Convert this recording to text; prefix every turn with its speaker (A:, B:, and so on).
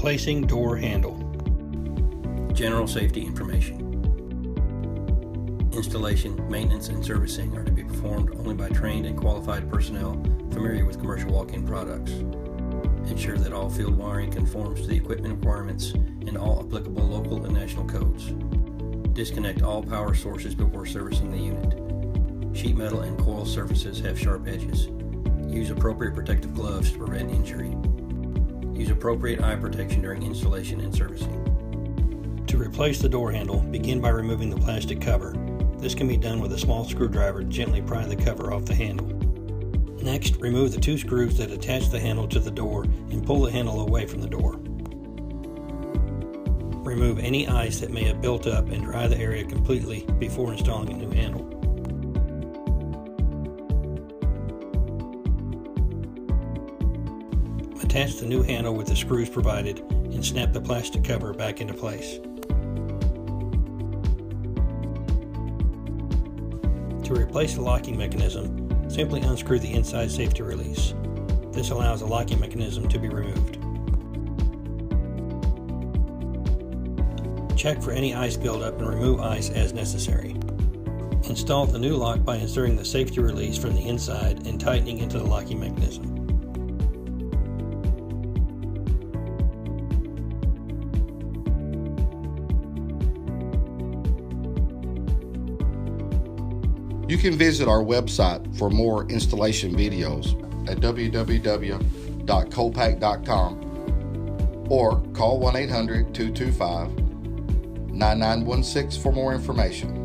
A: Replacing door handle. General safety information. Installation, maintenance, and servicing are to be performed only by trained and qualified personnel familiar with commercial walk-in products. Ensure that all field wiring conforms to the equipment requirements and all applicable local and national codes. Disconnect all power sources before servicing the unit. Sheet metal and coil surfaces have sharp edges. Use appropriate protective gloves to prevent injury. Use appropriate eye protection during installation and servicing. To replace the door handle, begin by removing the plastic cover. This can be done with a small screwdriver to gently pry the cover off the handle. Next, remove the 2 screws that attach the handle to the door and pull the handle away from the door. Remove any ice that may have built up and dry the area completely before installing a new handle. Attach the new handle with the screws provided and snap the plastic cover back into place. To replace the locking mechanism, simply unscrew the inside safety release. This allows the locking mechanism to be removed. Check for any ice buildup and remove ice as necessary. Install the new lock by inserting the safety release from the inside and tightening into the locking mechanism.
B: You can visit our website for more installation videos at www.colpack.com or call 1-800-225-9916 for more information.